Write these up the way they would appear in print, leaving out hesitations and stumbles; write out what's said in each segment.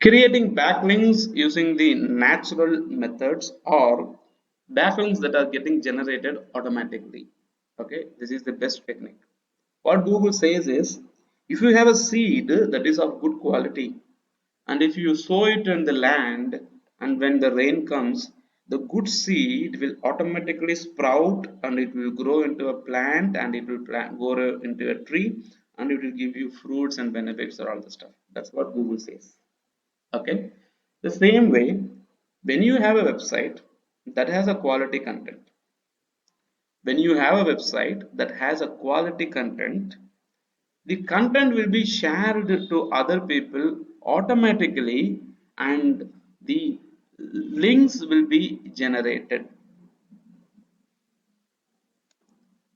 Creating backlinks using the natural methods or backlinks that are getting generated automatically. Okay, this is the best technique. What Google says is, if you have a seed that is of good quality, and if you sow it in the land, and when the rain comes, the good seed will automatically sprout and it will grow into a plant, and it will grow into a tree, and it will give you fruits and benefits or all the stuff. That's what Google says. Okay, the same way, when you have a website that has a quality content, when you have a website that has a quality content, the content will be shared to other people automatically, and the links will be generated.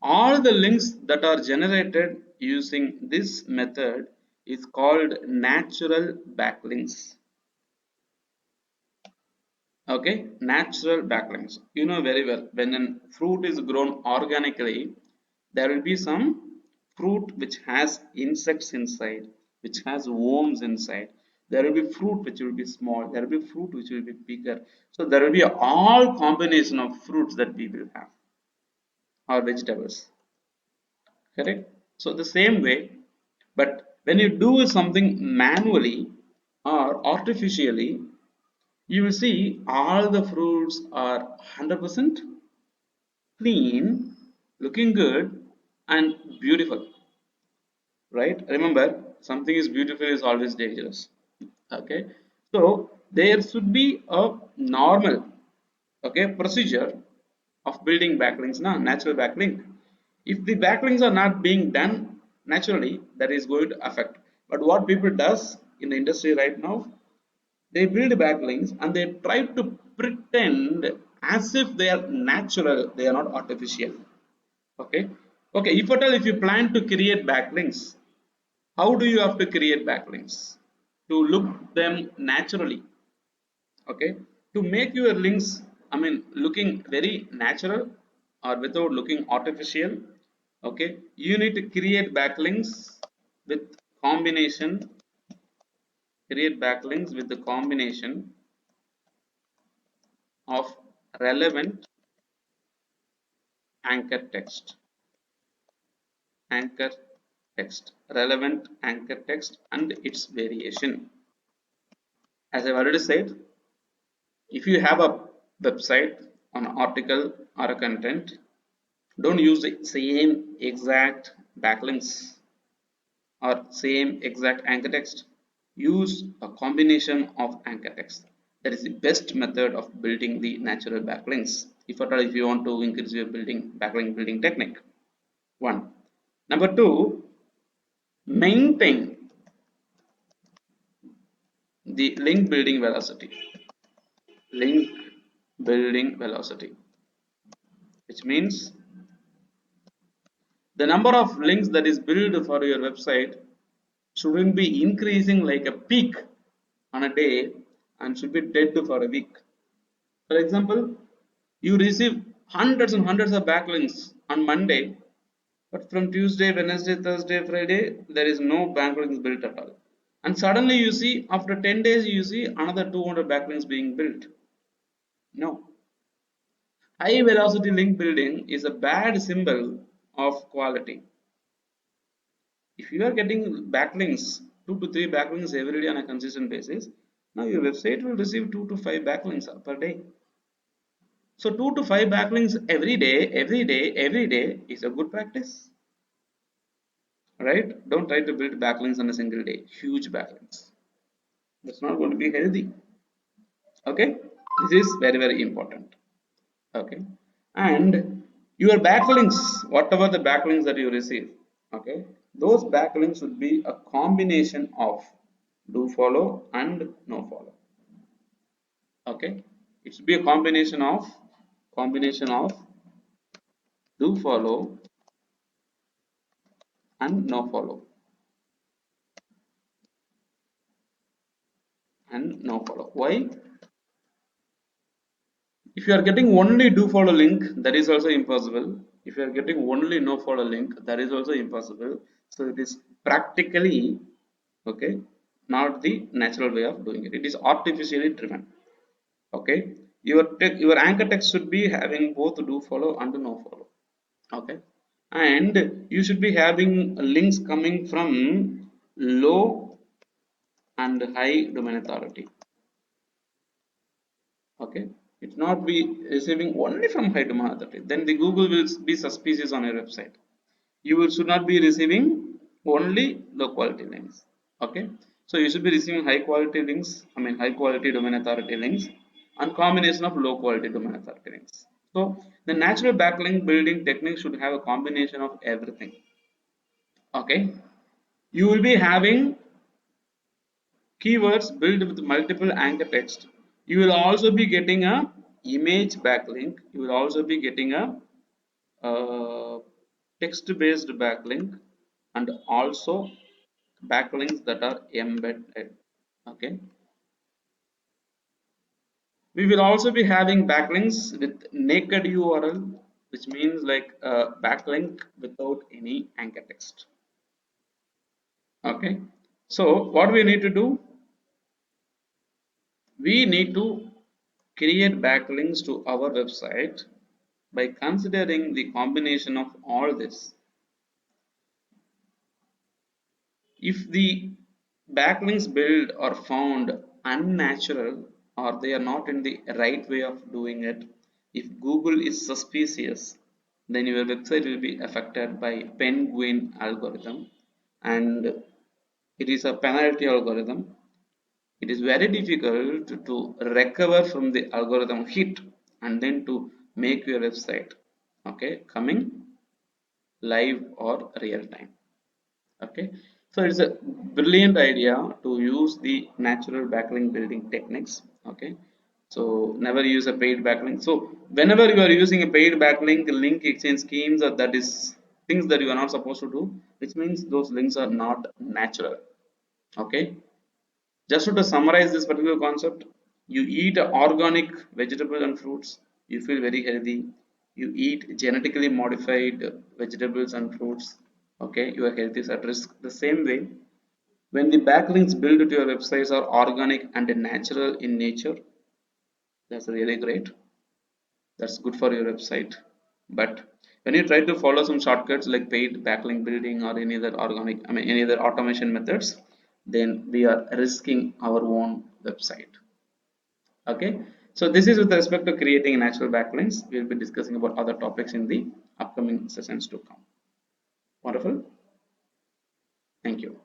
All the links that are generated using this method is called natural backlinks. Okay, natural backlinks, you know very well, when a fruit is grown organically, there will be some fruit which has insects inside, which has worms inside. There will be fruit which will be small, there will be fruit which will be bigger. So there will be all combination of fruits that we will have, or vegetables. Correct. So the same way, but when you do something manually or artificially, you will see all the fruits are 100% clean, looking good and beautiful, right? Remember, something is beautiful is always dangerous. Okay, so there should be a normal, okay, procedure of building backlinks. Now, natural backlink, if the backlinks are not being done naturally, that is going to affect. But what people does in the industry right now, they build backlinks and they try to pretend as if they are natural, they are not artificial. Okay, okay, if at all, if you plan to create backlinks, how do you have to create backlinks to look them naturally? Okay, to make your links, I mean, looking very natural or without looking artificial, okay, you need to create backlinks with combination, create backlinks with the combination of relevant anchor text, anchor relevant anchor text and its variation. As I've already said, if you have a website, an article or a content, don't use the same exact backlinks or same exact anchor text. Use a combination of anchor text. That is the best method of building the natural backlinks, if at all, if you want to increase your building backlink building technique. One. Number two, maintain the link building velocity. Link building velocity, which means the number of links that is built for your website shouldn't be increasing like a peak on a day and should be dead for a week. For example, you receive hundreds and hundreds of backlinks on Monday, but from Tuesday, Wednesday, Thursday, Friday, there is no backlinks built at all. And suddenly you see, after 10 days, you see another 200 backlinks being built. No. High velocity link building is a bad symbol of quality. If you are getting backlinks, 2 to 3 backlinks every day on a consistent basis, now your website will receive 2 to 5 backlinks per day. So 2 to 5 backlinks every day is a good practice, right? Don't try to build backlinks on a single day, huge backlinks. That's not going to be healthy. Okay, this is very, very important. Okay, and your backlinks, whatever the backlinks that you receive, okay, those backlinks should be a combination of do follow and no follow. Okay, it should be a combination of do follow and no follow, and no follow. Why? If you are getting only do follow link, that is also impossible. If you are getting only no follow link, that is also impossible. So it is practically, okay, not the natural way of doing it. It is artificially driven. Okay, your anchor text should be having both do follow and no follow. Okay, and you should be having links coming from low and high domain authority. Okay, it's not be receiving only from high domain authority, then the Google will be suspicious on your website. You should not be receiving only low quality links. Okay, so you should be receiving high quality links, I mean high quality domain authority links, and combination of low quality domain authority links. So the natural backlink building technique should have a combination of everything. Okay, you will be having keywords built with multiple anchor text. You will also be getting a image backlink. You will also be getting a text based backlink, and also backlinks that are embedded. Okay, we will also be having backlinks with naked URL, which means like a backlink without any anchor text. Okay, so what we need to do, we need to create backlinks to our website by considering the combination of all this. If the backlinks built are found unnatural, or they are not in the right way of doing it, if Google is suspicious, then your website will be affected by Penguin algorithm, and it is a penalty algorithm. It is very difficult to recover from the algorithm hit and then to make your website okay coming live or real time. Okay, so it's a brilliant idea to use the natural backlink building techniques. Okay, so never use a paid backlink. So whenever you are using a paid backlink link exchange schemes, or that is things that you are not supposed to do, which means those links are not natural. Okay, just to summarize this particular concept, you eat organic vegetables and fruits, you feel very healthy. You eat genetically modified vegetables and fruits, okay, your health is at risk. The same way, when the backlinks built to your websites are organic and natural in nature, that's really great. That's good for your website. But when you try to follow some shortcuts like paid backlink building or any other organic, I mean any other automation methods, then we are risking our own website. Okay, so this is with respect to creating natural backlinks. We'll be discussing about other topics in the upcoming sessions to come. Wonderful. Thank you.